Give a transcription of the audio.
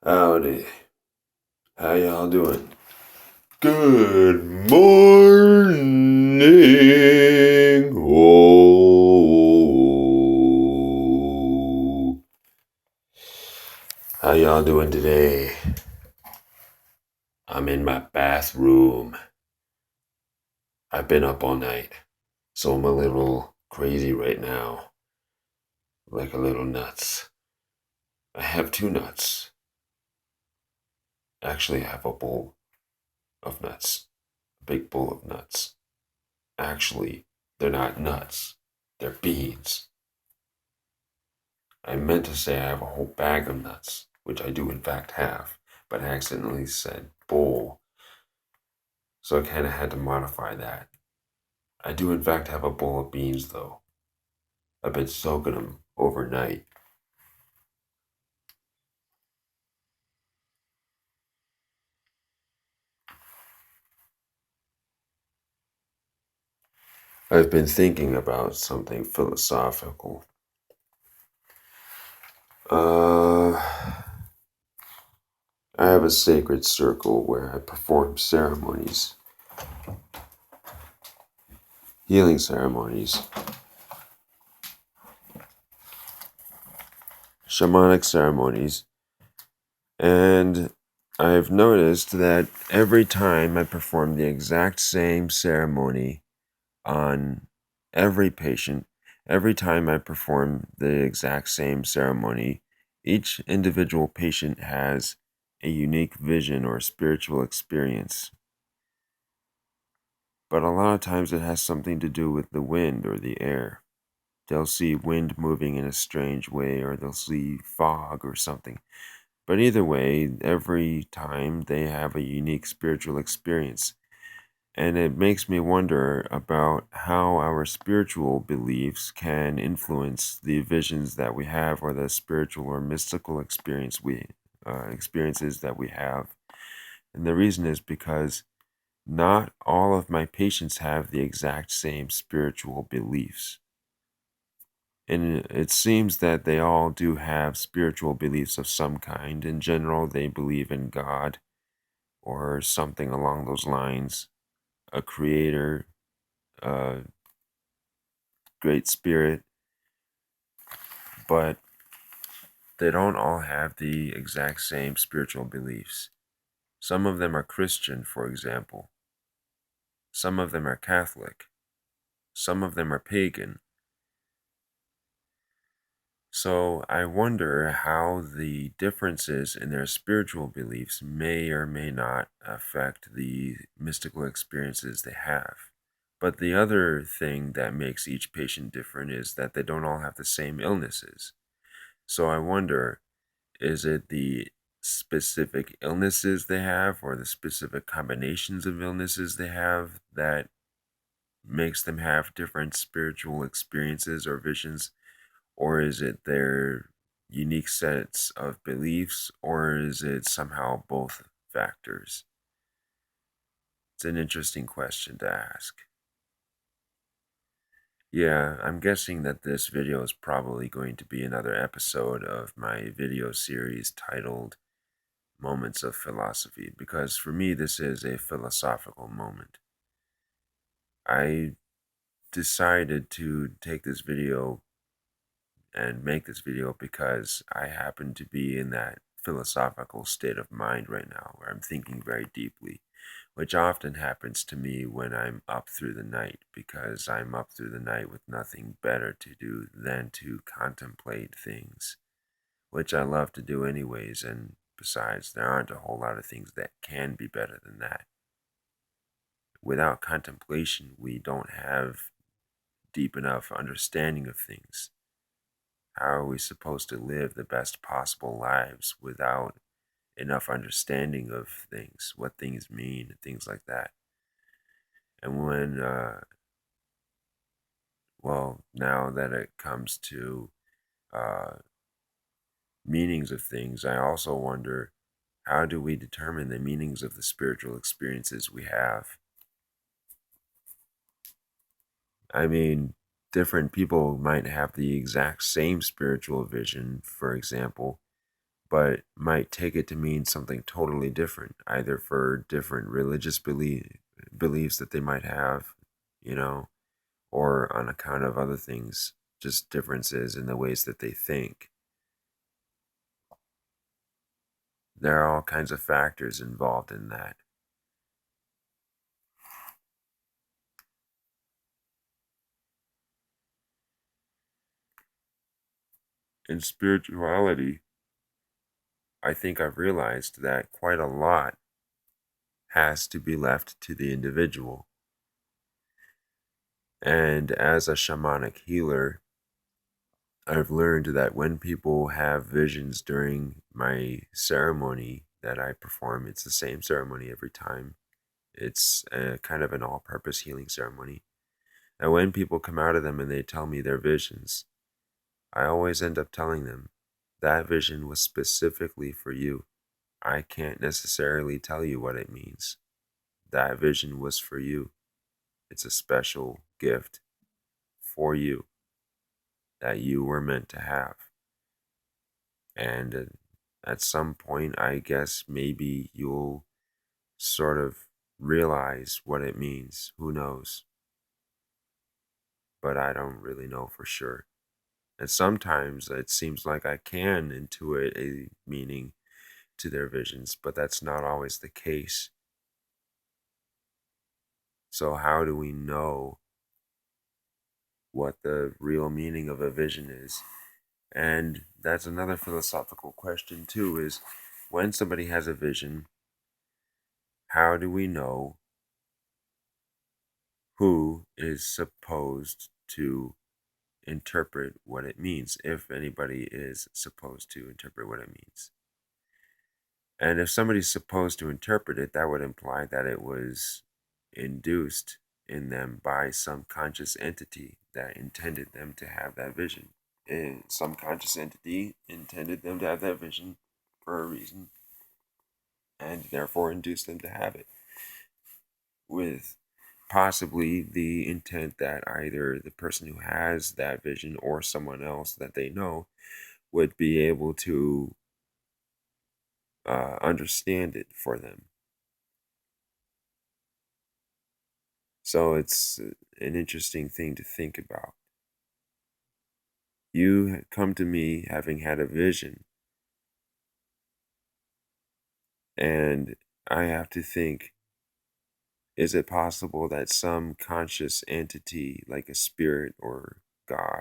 Howdy. How y'all doing? Good morning. Oh. How y'all doing today? I'm in my bathroom. I've been up all night, so I'm a little crazy right now. Like a little nuts. I have two nuts. Actually, I have a bowl of nuts. A big bowl of nuts. Actually, they're not nuts. They're beans. I meant to say I have a whole bag of nuts, which I do in fact have, but I accidentally said bowl, so I kind of had to modify that. I do in fact have a bowl of beans though. I've been soaking them overnight. I've been thinking about something philosophical. Uh, I have a sacred circle where I perform ceremonies, healing ceremonies, shamanic ceremonies, and I've noticed that every time I perform the exact same ceremony on every patient, every time I perform the exact same ceremony, each individual patient has a unique vision or spiritual experience. But a lot of times it has something to do with the wind or the air. They'll see wind moving in a strange way, or they'll see fog or something. But either way, every time they have a unique spiritual experience. And it makes me wonder about how our spiritual beliefs can influence the visions that we have, or the spiritual or mystical experiences that we have. And the reason is because not all of my patients have the exact same spiritual beliefs. And it seems that they all do have spiritual beliefs of some kind. In general, they believe in God or something along those lines, a creator, a great spirit, but they don't all have the exact same spiritual beliefs. Some of them are Christian, for example. Some of them are Catholic. Some of them are pagan. So I wonder how the differences in their spiritual beliefs may or may not affect the mystical experiences they have. But the other thing that makes each patient different is that they don't all have the same illnesses. So I wonder, is it the specific illnesses they have, or the specific combinations of illnesses they have, that makes them have different spiritual experiences or visions? Or is it their unique sets of beliefs, or is it somehow both factors? It's an interesting question to ask. Yeah, I'm guessing that this video is probably going to be another episode of my video series titled Moments of Philosophy, because for me this is a philosophical moment. I decided to take this video and make this video because I happen to be in that philosophical state of mind right now where I'm thinking very deeply, which often happens to me when I'm up through the night, because I'm up through the night with nothing better to do than to contemplate things, which I love to do anyways, and besides, there aren't a whole lot of things that can be better than that. Without contemplation, we don't have deep enough understanding of things. How are we supposed to live the best possible lives without enough understanding of things, what things mean, and things like that? And now that it comes to uh, meanings of things, I also wonder, how do we determine the meanings of the spiritual experiences we have? I mean, different people might have the exact same spiritual vision, for example, but might take it to mean something totally different, either for different religious beliefs that they might have, you know, or on account of other things, just differences in the ways that they think. There are all kinds of factors involved in that. In spirituality, I think I've realized that quite a lot has to be left to the individual. And as a shamanic healer, I've learned that when people have visions during my ceremony that I perform, it's the same ceremony every time. It's a kind of an all purpose healing ceremony. And when people come out of them and they tell me their visions, I always end up telling them that vision was specifically for you. I can't necessarily tell you what it means. That vision was for you. It's a special gift for you that you were meant to have. And at some point, I guess maybe you'll sort of realize what it means. Who knows? But I don't really know for sure. And sometimes it seems like I can intuit a meaning to their visions, but that's not always the case. So, how do we know what the real meaning of a vision is? And that's another philosophical question, too, is when somebody has a vision, how do we know who is supposed to interpret what it means, if anybody is supposed to interpret what it means? And if somebody's supposed to interpret it, that would imply that it was induced in them by some conscious entity that intended them to have that vision. And some conscious entity intended them to have that vision for a reason and therefore induced them to have it, with possibly the intent that either the person who has that vision or someone else that they know would be able to understand it for them. So it's an interesting thing to think about. You come to me having had a vision, and I have to think, is it possible that some conscious entity, like a spirit or God